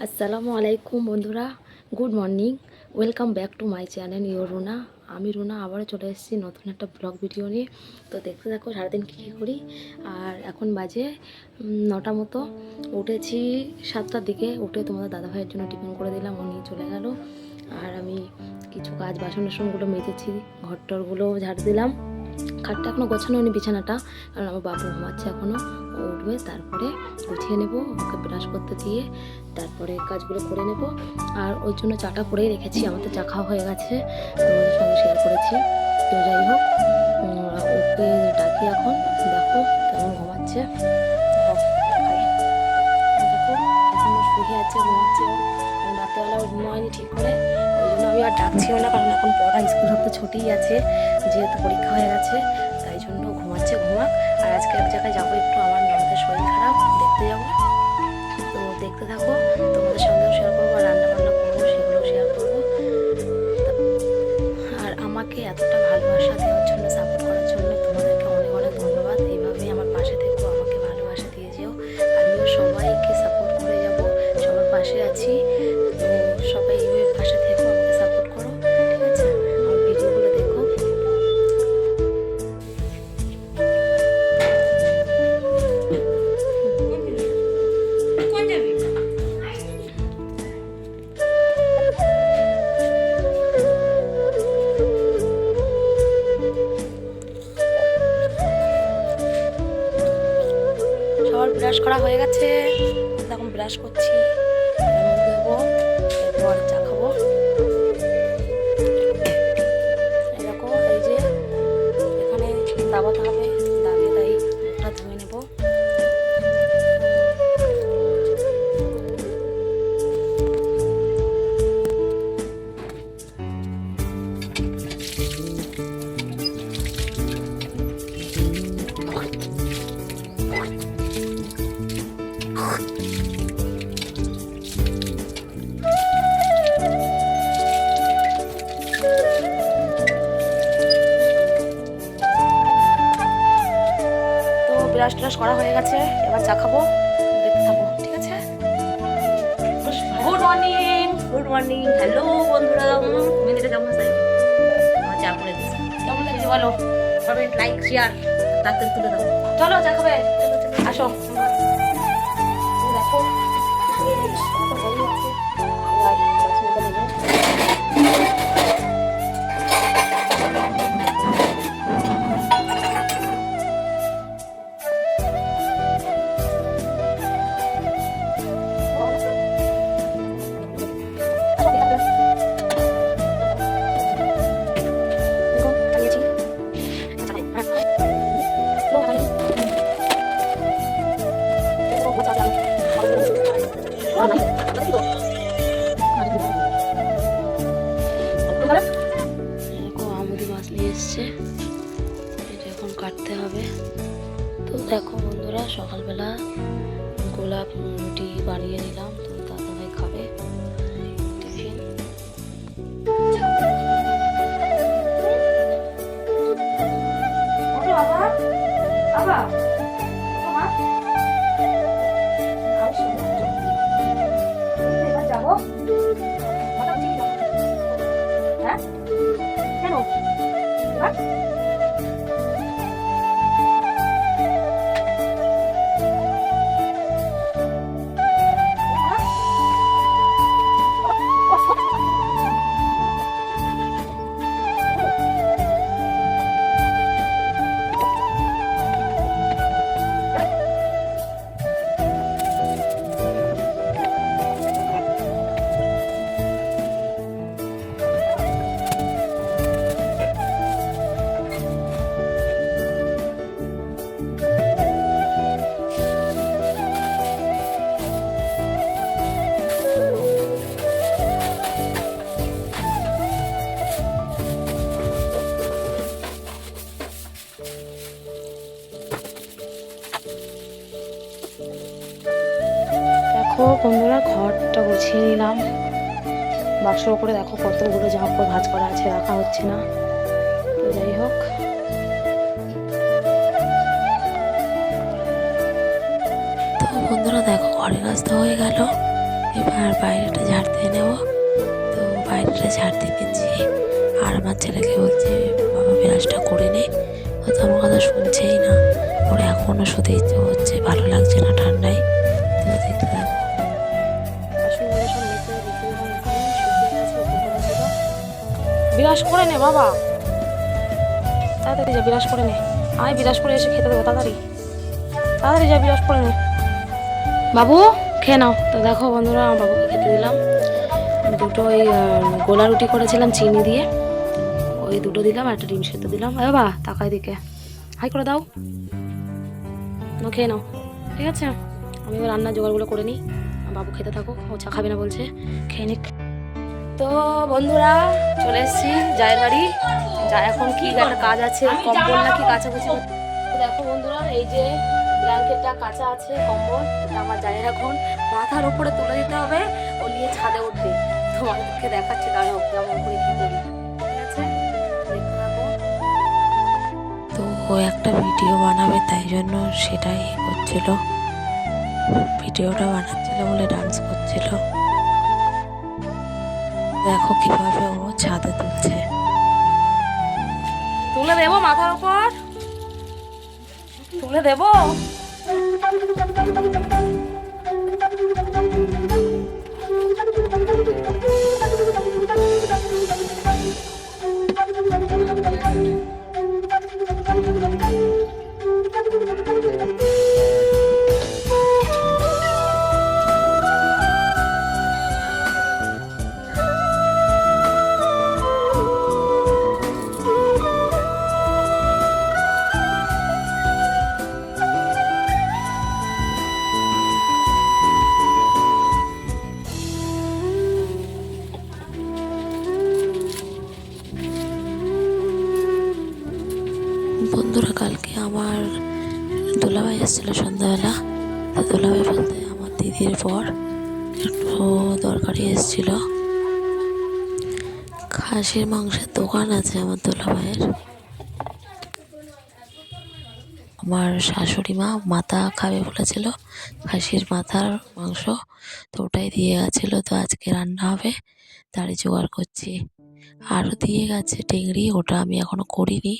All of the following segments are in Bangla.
আসসালামু আলাইকুম বন্ধুরা, good morning. Welcome back to my channel Runa. আমি রুনা আবারও চলে এসেছি নতুন একটা ব্লগ ভিডিও নিয়ে। তো দেখতে থাকো সারাদিন কী করি। আর এখন বাজে 9টা মতো। উঠেছি 7টার দিকে, উঠে তোমাদের দাদাভাইয়ের জন্য টিফিন করে দিলাম, ও নিয়ে চলে গেল। আর আমি কিছু কাজ বাসনগুলো মেজেছি, ঘরটরগুলো ঝাড় দিলাম। খাটটা এখনও গোছানো হয়নি, বিছানাটা, কারণ আমার বাবু ঘুমাচ্ছে এখনও। ও উঠবে, তারপরে গুছিয়ে নেব, ওকে ব্রাশ করতে দিয়ে তারপরে কাজগুলো করে নেব। আর ওর জন্য চাটা করেই রেখেছি, আমাদের চা খাওয়া হয়ে গেছে, তোমাদের সঙ্গে শেয়ার করেছি। তো যাই হোক, ওকে ডাকি এখন, দেখো কেমন ঘুমাচ্ছে। দেখো এখনও শুয়ে আছে, ঘুমাচ্ছে। ও রাতেবেলা ঘুমায়নি ঠিক করে, ওই জন্য আমি আর ডাকছিও না, কারণ এখন পড়া স্কুল সব তো ছুটিই আছে, যেহেতু পরীক্ষা হয়ে গেছে, তাই জন্য ঘুমাচ্ছে, ঘুমাক। আর আজকে এক জায়গায় যাবো একটু, আমার ননদের শরীর খারাপ, দেখতে যাবো। তো দেখতে থাকো, তোমাদের সঙ্গেও শেয়ার করবো, আর রান্নাবান্না করবো সেগুলোও শেয়ার করবো। আর আমাকে এতটা ভালোবাসা দেওয়ার জন্য, সাপোর্ট করার জন্য তোমাদেরকে অনেক অনেক ধন্যবাদ। এইভাবেই আমার পাশে থেকো, আমাকে ভালোবাসা দিয়ে যেও। আমিও সবাইকে সাপোর্ট করে যাব, সবার পাশে আছি। তো সবাই এইভাবে পাশে থেকো, আমাকে সাপোর্ট করো, ঠিক আছে? আমার ভিডিওগুলো দেখো। সবার ব্রাশ করা হয়ে গেছে, এখন ব্রাশ করছি, দেবো, এরপর চা খাবো। এরকম এই যে এখানে দাবাতে হবে, দাবিয়ে তাই মুখটা ধুয়ে নেবো। ব্রাশ ট্রাশ করা হয়ে গেছে, এবার চা খাবো, দেখতে থাকো, ঠিক আছে? Good morning, good morning, hello বন্ধুরা। মেয়েদের কেমন আছে? আমার চা করে দিচ্ছি, কেমন লাগছে বলো? কমেন্ট, লাইক, শেয়ার, তাড়াতাড়ি তুলে দাও। চলো চা খাবে, আসো। দেখো আমুদি মাছ নিয়ে এসছে, এটা এখন কাটতে হবে। তো দেখো বন্ধুরা, সকালবেলা গোলাপ রুটি বানিয়ে নিলাম, তো দাদা ভাই খাবে টিফিন। যাবো হ্যাঁ, কেন? দেখো বন্ধুরা, ঘরটা গুছিয়ে নিলাম, বাক্সর উপরে দেখো কতগুলো জামা কাপড় ভাঁজ করা আছে, রাখা হচ্ছে না। তো যাই হোক, তো বন্ধুরা দেখো ঘরের কাজটা হয়ে গেল, এবার বাইরেটা ঝাড় দিয়ে নেব। তো বাইরেটা ঝাড় দিয়ে নিচ্ছি, আর আমার ছেলেকে বলছে বাবা বিরাজটা করে নে। ও তো আমার কথা শুনছেই না, ওর এখনও শুতে ইচ্ছে হচ্ছে, ভালো লাগছে না ঠান্ডায়। তো দেখতে থাকো। বিরাজ করে নে বাবা, তাড়াতাড়ি যা বিরাজ করে নে। আয় বিরাজ করে এসে খেতে দেবো, তাড়াতাড়ি তাড়াতাড়ি যা বিরাজ করে নে। বাবু খেয়ে নাও। তো দেখো বন্ধুরা, আমার বাবুকে খেতে দিলাম দুটো ওই গোলা রুটি করেছিলাম চিনি দিয়ে, ওই দুটো দিলাম, আর একটা ডিম সেদ্ধ দিলাম। বাবা তাকায় দিকে হাই করে দাও, নো খেয়ে নাও, ঠিক আছে? আমি এবার রান্নার জোগাড়গুলো করে নিই, বাবু খেতে থাকো, ও চা খাবে না বলছে, খেয়ে নিক। তো বন্ধুরা চলে এসেছি জায়ের বাড়ি। যা এখন কি একটা কাজ আছে, কম্বল নাকি কাচাকুচি। দেখো বন্ধুরা, এই যে ব্ল্যাঙ্কেটটা কাঁচা আছে, কম্বল এটা আমার জায়ের এখন মাথার উপরে তুলে দিতে হবে, ও নিয়ে ছাদে উঠবে। তোমাদেরকে দেখাচ্ছি তাহলে ওকে কেমন করে কি করি, ঠিক আছে? দেখতে থাকো। তো ও একটা ভিডিও বানাবে, তাই জন্য সেটাই করছিল, ভিডিওটা বানাচ্ছিল বলে ডান্স করছিল। দেখো কিভাবে ও ছাদে তুলছে, তুলে দেবো মাথার উপর, তুলে দেবো। বন্ধুরা কালকে আমার দুলাভাই এসেছিলো সন্ধ্যাবেলা। তো দুলাভাই বলতে আমার দিদির পর একটু দরকারি এসেছিলো। খাসির মাংসের দোকান আছে আমার দুলাভাইয়ের। আমার শাশুড়ি মা মাথা খাবে বলেছিল, খাসির মাথার মাংস, তো ওটাই দিয়ে গেছিলো। তো আজকে রান্না হবে, তারই জোগাড় করছি। আরও দিয়ে গেছে টেংরি, ওটা আমি এখনও করিনি,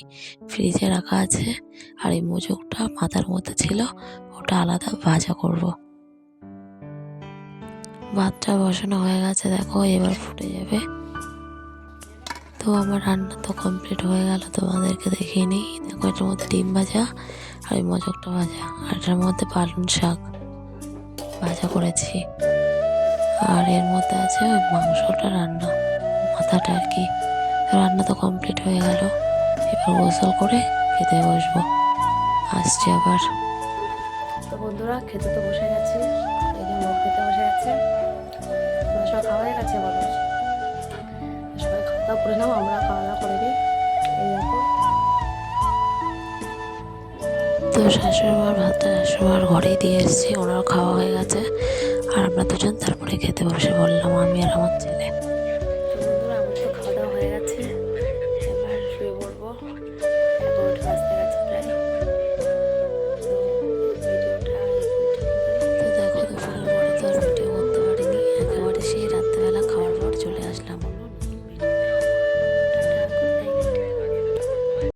ফ্রিজে রাখা আছে। আর এই মোজকটা মাথার মধ্যে ছিল, ওটা আলাদা ভাজা করব। ভাতটা বসানো হয়ে গেছে, দেখো এবার ফুটে যাবে। তো আমার রান্না তো কমপ্লিট হয়ে গেল, তোমাদেরকে দেখিয়ে নিই। দেখো এটার মধ্যে ডিম ভাজা, আর ওই মোজকটা ভাজা, আর এটার মধ্যে পালং শাক ভাজা করেছি। আর এর মধ্যে আছে ওই মাংসটা রান্না, মাথাটা আর কি। রান্না তো কমপ্লিট হয়ে গেল, এবার গোসল করে খেতে বসবো, আসছি আবার। তো বন্ধুরা খেতে তো বসে গেছি, এই যে মুখ খেতে বসে গেছে, সবাই খাওয়া হয়ে গেছে। বলো সবাই খাওয়া দাওয়া করে নাও, আমরা খাওয়া দাওয়া করে নিই। এই দেখো, তো শাশুড়ি মার ভাতটা শাশুড়ি মার ঘরেই দিয়ে এসেছি, ওনারও খাওয়া হয়ে গেছে। আর আমরা দুজন তারপরে খেতে বসে বললাম, আমি আর আমার ছেলে।